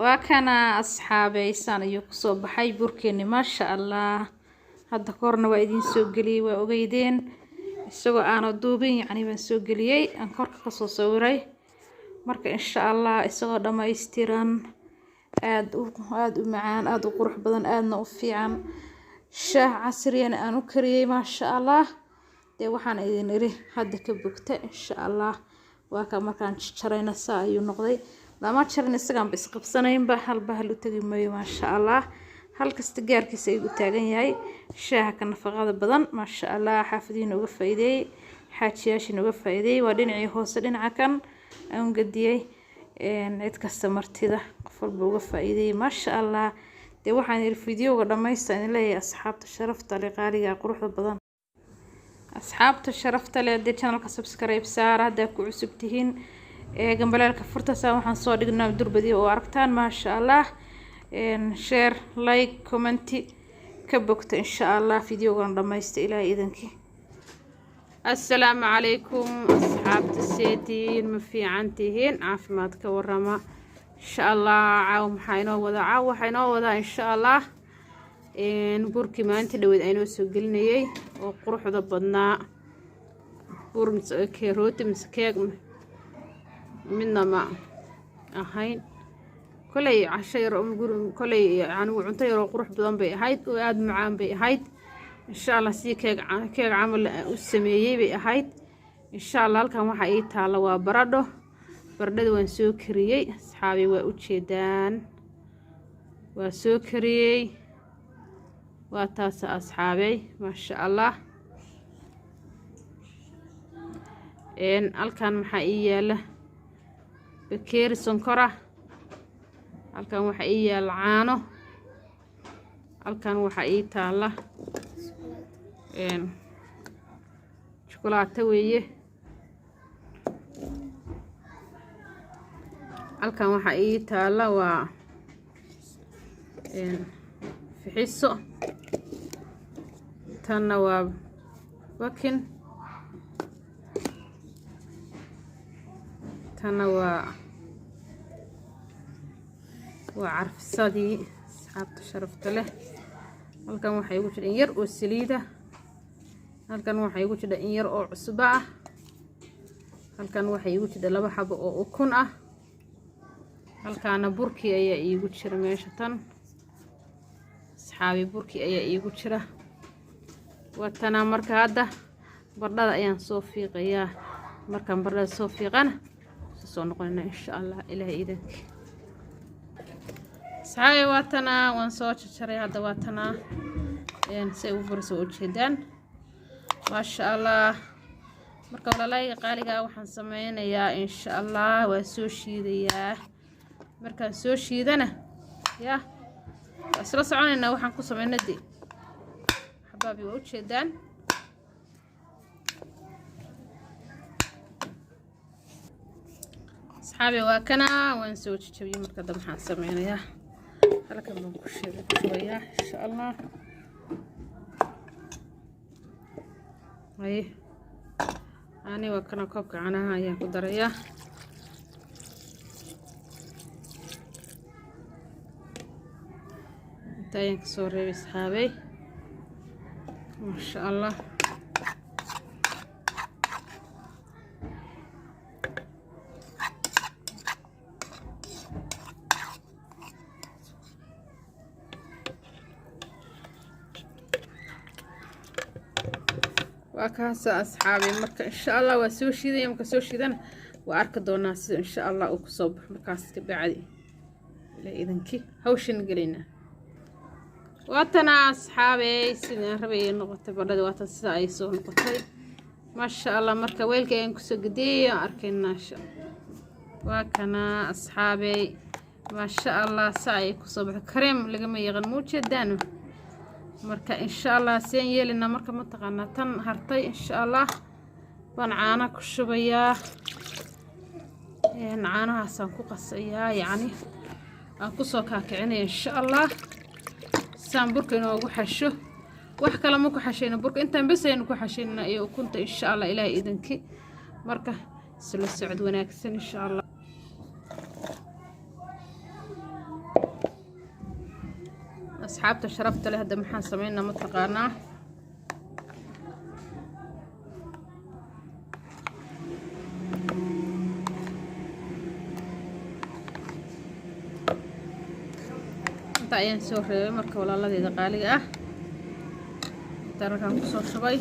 وكان أصحابي سان يقصوا بحي بركيني ما شاء الله. هذا كورنا وايدين سوقلي وأوجيدين سوى أنا دوبين يعني من سوقلي أنكر قصص صوري مرك إن شاء الله سوى دم يستيران آد معان آد قروح بدن آد نوفي عن شاه عصري أنا كريه ما شاء الله دي وحان إذن إريه هذا كبكتة إن شاء الله وكما كان شرينا ساعة نقضي لما شرينا سجن بس قبصنين بهلو تجمعي ما شاء الله هل كستجار كسيجو تاجين هاي شاه كان فقاد بدن ما شاء الله حافظين وقف إيدي حاجياش وقف إيدي ودينعي هوسدين عكن أم قديه نعيد كاستمرتي ذا قفل بوقف إيدي ما شاء الله دي waxaan الفيديو لما يستعين لي أصحاب الشرف طريقة قروح البضان أصحاب الشرف تلي دي channel كسبسكرايب سار هذا كعسبتهن جنبلا الكفرت سامحن صادقنا بدور بدي وعرفتان ما شاء الله شير لايك كومنتي كبكت إن شاء الله فيديو لما يستعين إذنك السلام عليكم أصحاب السيدين مفي عنتهن عافماتك ورما إن شاء الله عاوم حينو وضع إن شاء الله بركي ما أنت لو إنه سجلني وقروح ضبطنا بور كيروت مسكيك منا ما أهين كلي عشير كلي يعني وعنتي قروح بدن بهايد وقاد معان بهايد إن شاء الله كيك عمل السمية بهايد إن شاء الله لكم وحيد على وبرده بردد وان سو كريي أصحابي waa u jeedaan waa soo kariyay waa taas asxaabay ma sha Allah halkan waxa ii yaala bakeeri sonkora halkan waxa ii yaala caano halkan waxa ii taala chocolate weeye halkan waxa ii taala waa fixiso tanna waa wakin tanna waa carfisadii asxaabta sharafta leh halkan waxa igu jira in yar oo saliida halkan waxa igu jira in yar oo cusba ah halkan waxa igu jira laba xabo oo ukun ah halkaana burki ayaa iigu jira meesha tan asxaabi burki ayaa iigu jira watana marka hadda bardhada ayaan soo fiiqayaa markaan bardhada soo fiiqana soo noqonayna insha Allah ilaahay idanki asxaabi watana waan soo jaray hadda watana say u furso u jeedaan ma sha Allah marka walaalay qaaliga waxaan sameynayaa insha Allah waa soo shiidayaa markaan soo shiidana ya isla soconayna waxaan ku sameynay xabaabi waa u jeedaan asxaabi waa kana waan soo jajabiyay marka dab waxaan sameynayaa halkan baan ku shiidayaa insha Allah ani waa kana koobka caanaha ayaan ku darayaa تاين كسوري بسحابي ما شاء الله وكاسة أصحابي مركا إن شاء الله وسوشي ذا يوم كسوشي ذا وأركض الناس إن شاء الله وكصوب مركاس كبعدي لا إذن كي هوشن قلينا واتنا أصحابي سنة ربي نقطة برد واتن سايسو نقطة ما شاء الله مركا ويلك ينكسو قدي أركينا شاء وكنا أصحابي ما شاء الله سايكو صبح كريم لقما يغنمو جدانو مركا إن شاء الله سين يلنا مركا متقنا تن هرتي إن شاء الله بنعانا كشبيا نعانا هسانكو قصيا يعني أنكو كاكعيني إن شاء الله سان برك إنه وحشة وحكى لما كحشينا برك أنت بس إنه كحشينا إيه وكنت إن شاء الله إلهي إذنك مركا سلو السعد وناكسن إن شاء الله asxaabta sharafta leh hadda maxaan sameynaa mataqaanaa inta ayaan soo reebay marka walaaladeeda qaaliga ah inta halkaan ku soo shubay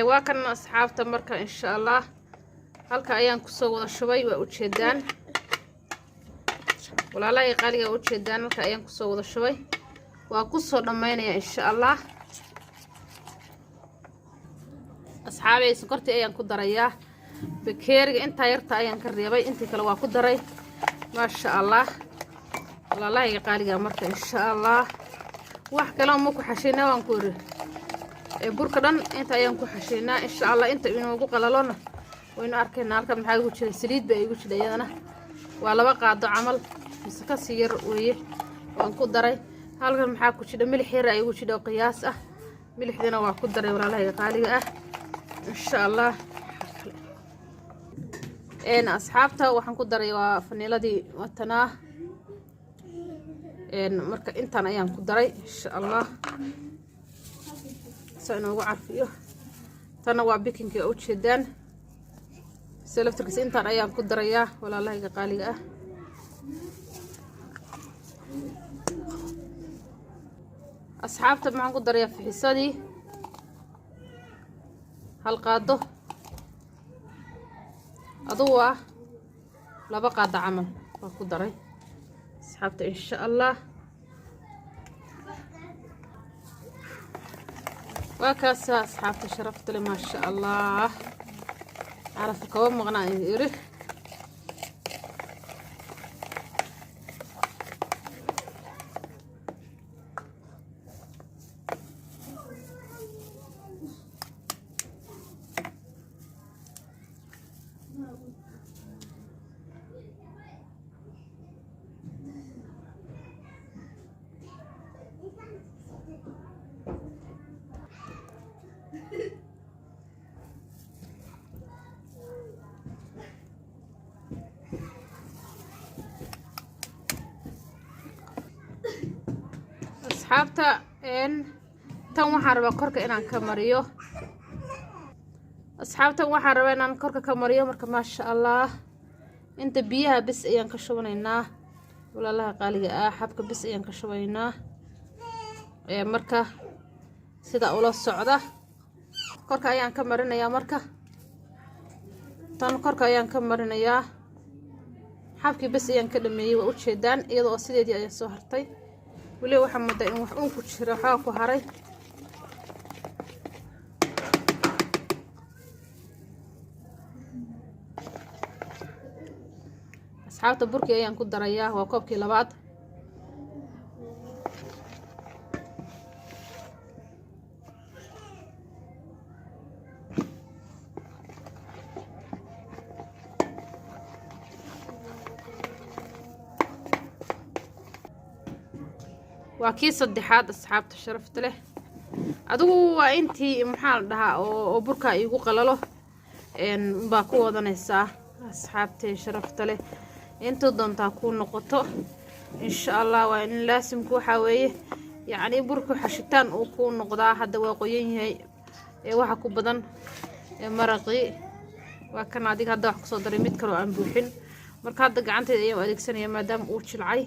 waa kan asxaabta marka insha Allah halka ayaan ku soo wada shubay waa u jeedaan walaalahay qaaliga u jeedaan halka ayaan ku soo wada shubay waa ku soo dhameynaya insha Allah asxaabay sokortii ayaan ku darayaa bakeeriga inta yarta ayaan ka reebay intii kale waa ku daray ma sha Allah walaalahay qaaliga marka insha Allah wax kale ma ku xashiina waan ku iri burka dhan inta ayaan ku xashiinaa insha Allah inta inuu ugu qalalona waynu arkayna halka maxaa ugu jiray saliid bay igu jiray iyadana waa laba qaado camal mise ka sii yar weeye waan ku daray halkan maxaa ku jira milix yar ay igu jiro qiyaas ah milixdina waa ku daray walaalahay qaaliga ah insha Allah asxaabta waxaan ku daray waa faniiladii watanaa marka intaan ayaan ku daray insha Allah inuu carfiyo tana waa bikinkii u jeedaan selaftarkiisa intaan ayaan ku darayaa walaalahayga qaaliga ah asxaabta maxaan ku darayaa fixisadii hal qaado adugu ah laba qaado camal waa ku daray asxaabta insha Allah وكاسا أصحابتي شرفت لي ما شاء الله عرف الكواب مغنى يري أصحابتا tan waxaan rabaa korka inaan ka mariyo asxaabtan waxaan rabaa inaan korka ka mariyo marka ma sha Allah inta biyaha bis ayaan ka shubanaynaa walaalaha qaaliga ah xabka bis ayaan ka shubaynaa marka sida ula socda korka ayaan ka marinayaa marka tan korka ayaan ka marinayaa xabkii bis ayaan ka dhameeyay waa u jeedaan iyadoo sideedii ay soo hartay wali waxa moodaa in wax uun ku jiro waxa ku haray asxaabta burkii ayaan ku darayaa waa koobkii labaad waa kii saddexaad asxaabta sharafta leh adigu waa intii maxaa la dhahaa oo burka igu qalalo baa ku wadanaysaa asxaabtay sharafta leh inta doontaa ku noqoto insha Allah waa in laasimku waxa weeye yacni burku xashitaan uu ku noqdaa hadda waa qoyan yahay waxa ku badan maraqi waa kan adiga hadda wax ku soo daray mid kale oo aan buuxin marka hadda gacanteeda ayaan adeegsanayaa maadaama uu jilcay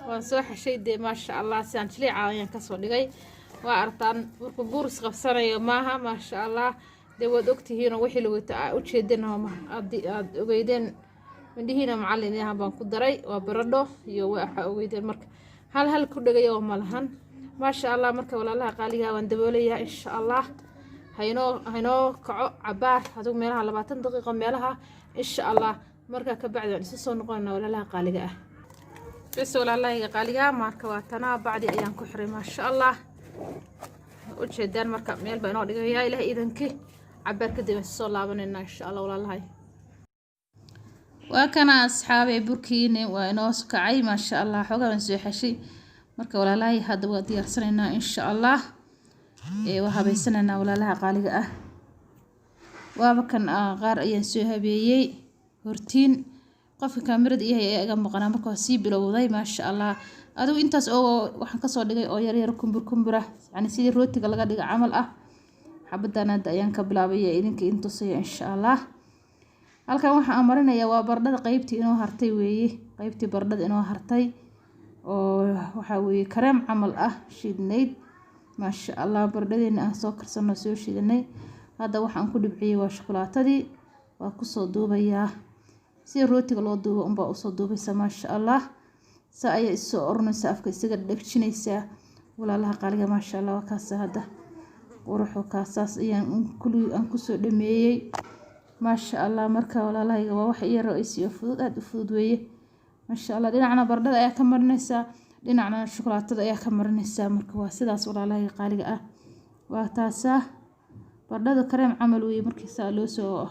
waan soo xashay de ma sha Allah saan jilay ayaan ka soo dhigay waa artaan burku buurs qabsanayo maaha ma sha Allah de wad ogtihiin wixii lagu taa u jeedinaa ma aad ogeydeen mindhiina macallinaha baan ku daray waa baradho iyo waxa ogeydeen marka hal ku dhagayo ma lahan ma sha Allah marka walaalaha qaaliga waan daboolayaa insha Allah hayno kaco cabaar haduu meelaha 20 daqiiqo meelaha insha Allah marka ka bacdi aan isu soo noqonaa walaalaha qaaliga ah bas walaalaha qaaliga marka waa tanaa bacdi ayaan ku xiray ma sha Allah u jeedaan marka meel baa inoo dhigaya ilaahay idankii cabaar kadib soo laabanayna insha Allah walaalahay waa kana asxaabay burkiina waa inoo kacay ma sha Allah xogaan soo xashay marka walaalahay hadda waa diyaarsanaynaa insha Allah waa habaysanayna walaalaha qaaliga ah waaba kan qaar ayaan soo habeeyay hortiin qofka kaamirada yahay ee iga maqnaa marka si bilowday ma sha Allah adigu intaas oo waxaan ka soo dhigay oo yar kumbura yani sidii rootiga laga dhigo camal ah xabadana ayaan ka bilaabay idinka intusay insha Allah halkan waxaan marinayaa waa baradhada qaybtii inoo hartay weeye qaybtii baradhada inoo hartay oo waxa weeye kareem camal ah shiidnayd ma sha Allah baradhadeena aan soo karsano soo shiidanay hadda waxaan ku dhibciyay waa shukulaatadii waa ku soo duubayaa si rootiga loo duubo baa u soo duubaysa ma sha Allah sa ay soo ornaysa afka isaga dhagjinaysa walaalaha qaaliga ma sha Allah kaas hadda quruxo kaasaas ayaan ku soo dhameeyay ma sha Allah marka walaalaha waa wax yar oo isiyo fudud aad u fudud weeye ma sha Allah dhinacna baradhada ayaa ka marinaysa dhinacna shukulaatada ayaa ka marinaysa marka waa sidaas walaalaha qaaliga ah waa taasa baradhada kareem camal weeye markiisa loo soo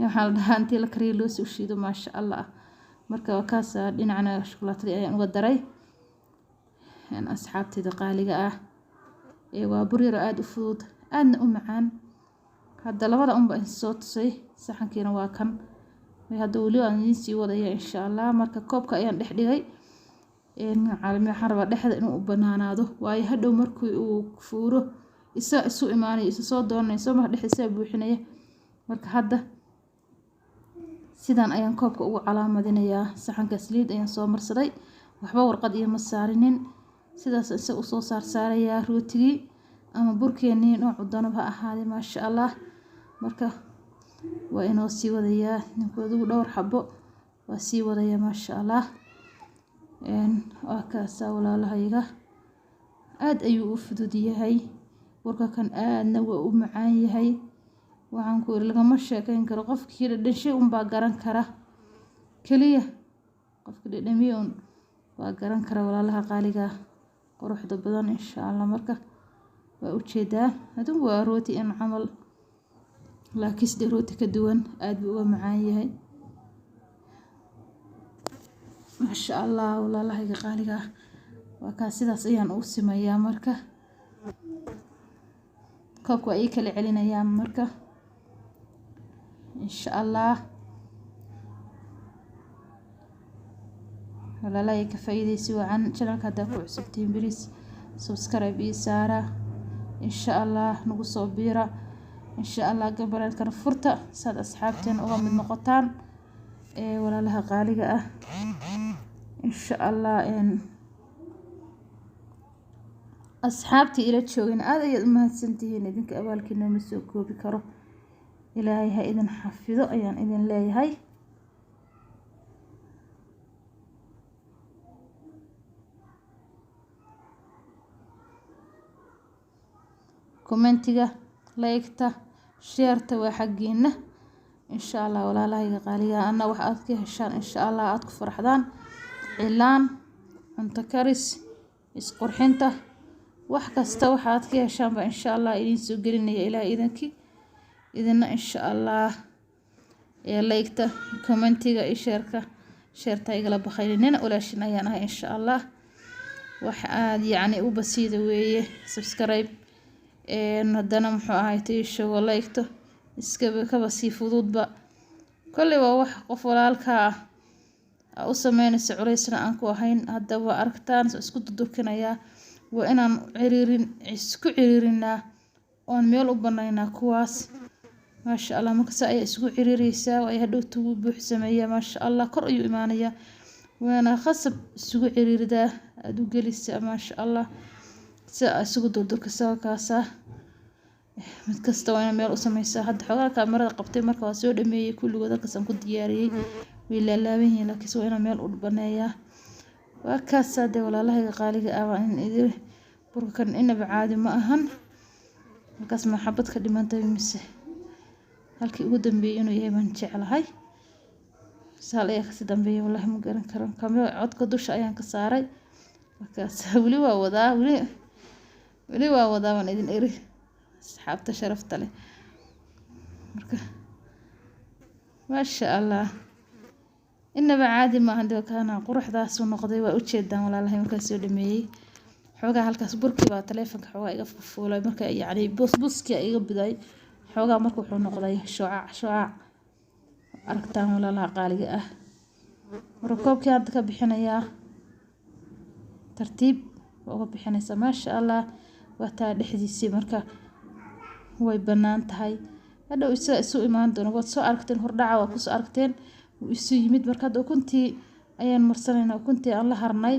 waxaa la dhahaa intii la kariyo loo soo shiido ma sha Allah marka waa kaas dhinacna shukulaatada ayaan uga daray asxaabtayda qaaliga ah waa bur yar aad u fudud aadna u macaan hadda labada baan soo tusay saxankiina waa kan hadda wali aan idin sii wadaya insha Allah marka koobka ayaan dhex dhigay waxaan rabaa dhexda inuu u banaanaado waayo hadhow markii uu fuuro isu imaanay isu soo doonayso ma dhexdiisa buuxinaya marka hadda sidan ayaan koobka ugu calaamadinayaa saxanka saliid ayaan soo marsaday waxba warqad iyo ma saarinin sidaas isaga u soo saarayaa rootigii ama burkeenii nooc doonaba ahaade ma sha Allah marka waa inoo sii wadayaa ninkoodu dhowr xabo waa sii wadaya ma sha Allah waa kaas walaalahayga aad ayuu u fudud yahay burka kan aadna waa u macaan yahay waxaan ku lagama sheekayn karo qofkii dhashay baa garan kara kaliya qofkii dhadhamiyo waa garan kara walaalaha qaaliga quruxda badan insha Allah marka waa u jeedaa haduu waa rooti in camal laakiin rooti ka duwan aad buu uga macaan yahay ma sha Allah walaalaha qaaliga waa ka sidaas ayaan u sameeyaa marka koobka ay kala celinayaan marka insha Allah walaalaha ka faa'iideysi wacan channelka hada ku cusubtiin biris subscribe iyo saara insha Allah nagu soo biira insha Allah gabarka furta sad asxaabteen uga mid noqotaan walaalaha qaaliga ah insha Allah asxaabtii ila joogin aad ayaad u mahadsantihiin idinka abaalkiina ma soo koobi karo ilaahay ha idin xafido ayaan idin leeyahay commentiga like-ta share-ta waa xaqiina insha Allah walaalaha qaaliga ana wax aad ka heshaan insha Allah aad ku faraxdaan cilaan cunto karis isqurxinta wax kasta waxaad ka heshaan ba insha Allah idin soo gelinaya ilaahay idinkii idina insha Allah like-ta commentiga iyo share-ta igala bakhaynina walaashin ayaan ahay insha Allah wax aad yani u basiida weeye subscribe haddana muxuu ahaaytay show like-to iska kaba sii fududba kulli waa wax qof walaalka u sameynaysa culaysna aan ku ahayn haddaba aragtaan isku dudurkinayaa waa inaan isku ciriirinaa oon meel u banaynaa kuwaas ma sha Allah marka ay isku ciriiraysaa way hadhow tuu buuxsameeyaa ma sha Allah kor ayuu imaanayaa waana khasab isugu ciriiridaa aad u gelisaa ma sha Allah si isugu durdurka kaasa mid kasta waa meel u sameeysaa hadda xogaa kaamirada qabtay marka waa soo dhameeyay kulligood halkaas ku diyaariyay way laalaaban laakiin waa inaan meel u baneeyaa waa kaas de walaalaha qaaliga ah in idin burkan inaba caadi ma ahan markaas maxabad ka dhimantay mise halkii ugu dambeeyay inuu yahay baan jeclahay saal ayaa kasi dambeeya wallahi ma garan karo kamera codka dusha ayaan ka saaray markaas weli waa wadaa waan idin eri asxaabta sharafta leh marka maasha allah inaba caadi ma ahan dee kana quruxdaas uu noqday waa u jeedaan walaalahay markaas soo dhameeyay xoogaa halkaas burkii baa taleefanka xoogaa iga fuulay marka yacni busbuski iga biday xoogaa marka wuxuu noqday shucaac aragtaan walaalaha qaaliga ah marka koobkii hadda ka bixinayaa tartiib uga bixinaysa maasha allah waa taa dhexdiisii marka way bannaan tahay hadhow isu imaan doona waad soo aragteen hordhaca waa kusoo aragteen wuu isu yimid marka hadda ukuntii ayaan marsanaynaa ukuntii aan la harnay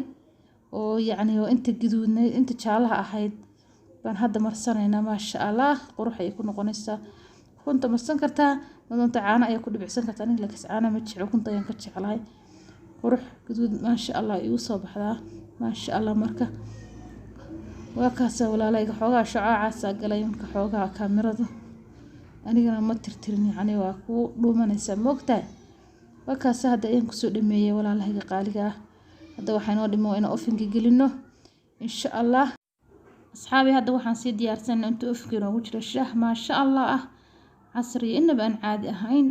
oo yacni oo inta gaduudnay inta jaalaha ahayd baan hadda marsanaynaa maasha allah qurux ayay ku noqonaysaa ukunta marsan kartaa madoonta caano ayaa ku dhibicsan kartaa aniga lakas caana ma jeclo ukunta ayaan ka jeclahay qurux gaduud maasha allah igu soo baxdaa maasha allah marka waa kaasa walaalayga xoogaa shacaacaasa galay marka xoogaa kaamirada anigana ma tirtirin yacni waa ku dhuumanaysaa moogtahay waa kaasa hadda ayaan kusoo dhameeyay walaalahayga qaaliga ah hadda waxaa inoo dhimo inaan ofinka gelino insha allah asxaabi hadda waxaan sii diyaarsanay inta ofinka inoogu jiro shaah maasha allah ah casri inaba aan caadi ahayn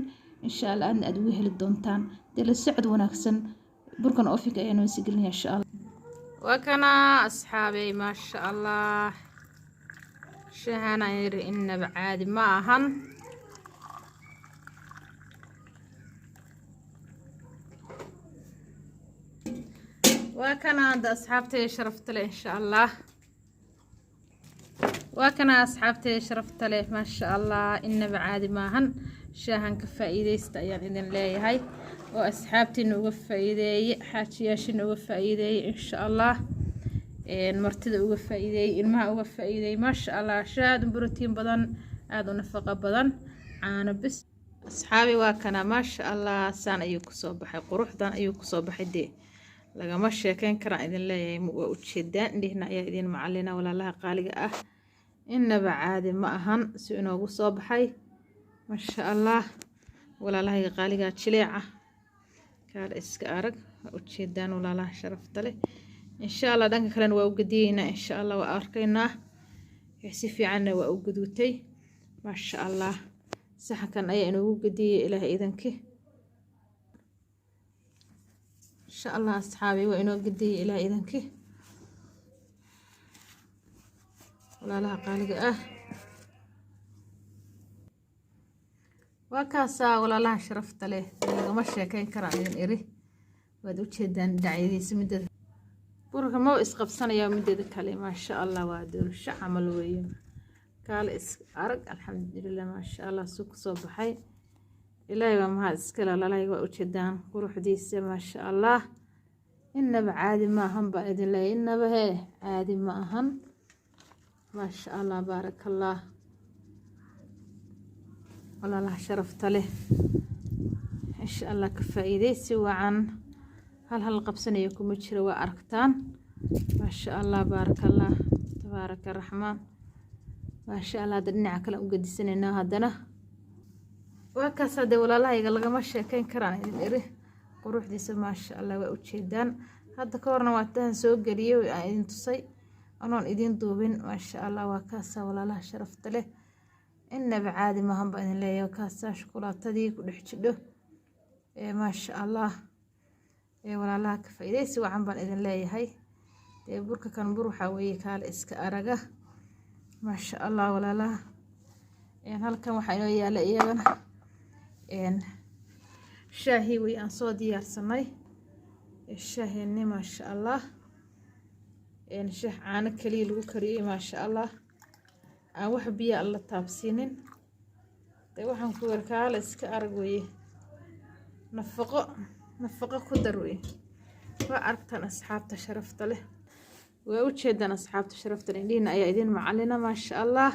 insha allah aadna aad ugu heli doontaan dee la socod wanaagsan burkan ofinka ayaan noo sii gelinaya insha allah waa kana asxaabey maasha allah shaahana yiri inaba caadi ma ahan waa kana hadda asxaabtay sharafta leh insha allah waa kana asxaabtay sharafta leh maasha allah inaba caadi ma ahan shaahan ka faa'iideysta ayaan idin leeyahay oo asxaabtiina uga faa'iideeyay xaajiyaashiina uga faa'iideeyay insha allah martida uga faa'iideeyay ilmaha uga faa'iideeyay maasha allah shaad borotiin badan aad u nafaqo badan caano bis asxaabi waa kana maasha allah saan ayuu ku soo baxay quruxdan ayuu ku soo baxay dee lagama sheekayn karaan idin leeyahay waa u jeedaan indhihna ayaa idin macallina walaalaha qaaliga ah inaba caadi ma ahan si inoogu soo baxay maasha allah walaalaha qaaliga jileeca kaala iska arag waa u jeedaan walaalaha sharafta leh insha allah dhanka kalena waa u gadiyeynaa insha allah waa arkaynaa si fiicanna waa u gaduutay maasha allah saxankan ayaa inoogu gadiyey ilaahay idankii insha allah asxaabi waa inoo gadiyey ilaahay idankii walaalaha qaaliga ah waa kaasaa walaalaha sharafta leh lagama sheekayn karaan idin eri waad u jeedaan dhacyadiisa midada burka ma isqabsanaya midada kale maasha allah waa doorsho camal weeye kaale is arag alxamdulilah maasha allah suu ku soo baxay ilaahay waa mahad iskale walaalahay waa u jeedaan quruxdiisa maasha allah inaba caadi ma ahan baan idin leeyahay inaba hee caadi ma ahan maasha allah baaraka allah walaalaha sharafta leh insha allah ka faa'iideysi wacan hal qabsanayo kuma jiro waa aragtaan maasha allah baaraka allah tabaaraka raxmaan maasha allah hadda dhinaca kale u gadisanayna haddana waa kaas hadee walaalahayga lagama sheekayn karaan idin eri quruxdiisa maasha allah waa u jeedaan hadda ka horna waa tahan soo geliyay aan idin tusay anoon idin duubin maasha allah waa kaasa walaalaha sharafta leh inaba caadi maahan baan idin leeyahay kaasaa shukulaatadii ku dhex jidho maasha allah walaalaha ka faa'iideysi wacan baan idin leeyahay dee burka kan bur waxaa weeye kaale iska araga maasha allah walaalaha halkan waxaa inoo yaala iyagana shaahi wey aan soo diyaarsanay shaaheenni maasha allah shaah caano kaliya lagu kariyey maasha allah aan wax biyo alla taabsiinin dee waxaan ku weer kaale iska arag weye nafaqo ku dar weye waa aragtaan asxaabta sharafta leh waa u jeedaan asxaabta sharafta leh indhihiina ayaa idin macallina maasha allah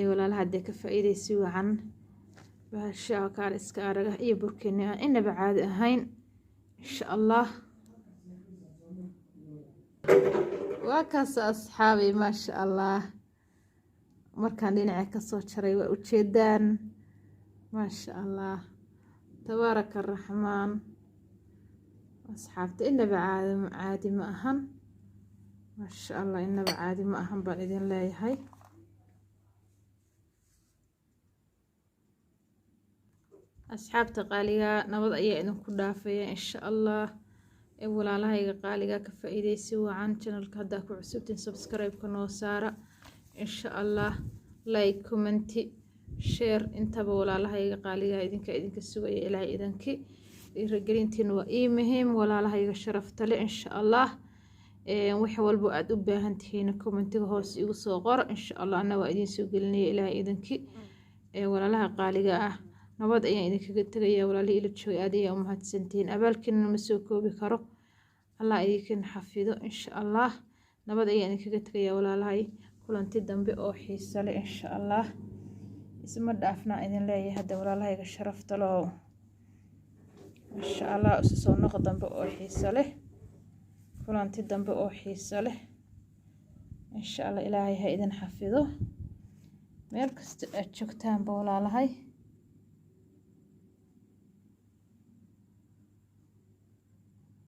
walaalaha dee ka faa'iideysi wacan baashaa kaale iska araga iyo burkeeni aan inaba caadi ahayn insha allah waa kaas asxaabay maasha allah markaan dhinaca kasoo jaray waa u jeedaan maasha allah تبارك الرحمن أصحابتي إنه عادي ما أهن ما شاء الله إنه عادي ما أهن بإذن الله هاي أصحابتي قاليا نبض أي إذن كدافية إن شاء الله ولا لهاي قاليا كفايدة سوى عن channel كهدا كعسوبتين سبسكرايب كنو سارة إن شاء الله لايك كومنتي شير انتبه ولا لهاي قاليا إذنك السوى إلى إذنك رجلينتين وإيمهم ولا لهاي شرفت لي إن شاء الله wixii walba aad u baahan tihiin commentiga hoos igu soo qor insha Allah ana waa idin soo gelinay ilaahay idanki walaalaha qaaliga ah nabad ayaan idinkaga tagayaa walaalihi ila joogay aad ayaan u mahadsantihiin abaalkiina ma soo koobi karo Allah idinkin xafido insha Allah nabad ayaan idinkaga tagayaa walaalahay kulanti dambe oo xiiso leh insha Allah isma dhaafna idin leeyahay hadda walaalahayga sharafta loo insha Allah soo noqon dambe oo xiiso leh kulanti dambe oo xiiso leh insha Allah ilaahay ha idin xafido meel kasta aad joogtaan walaalahay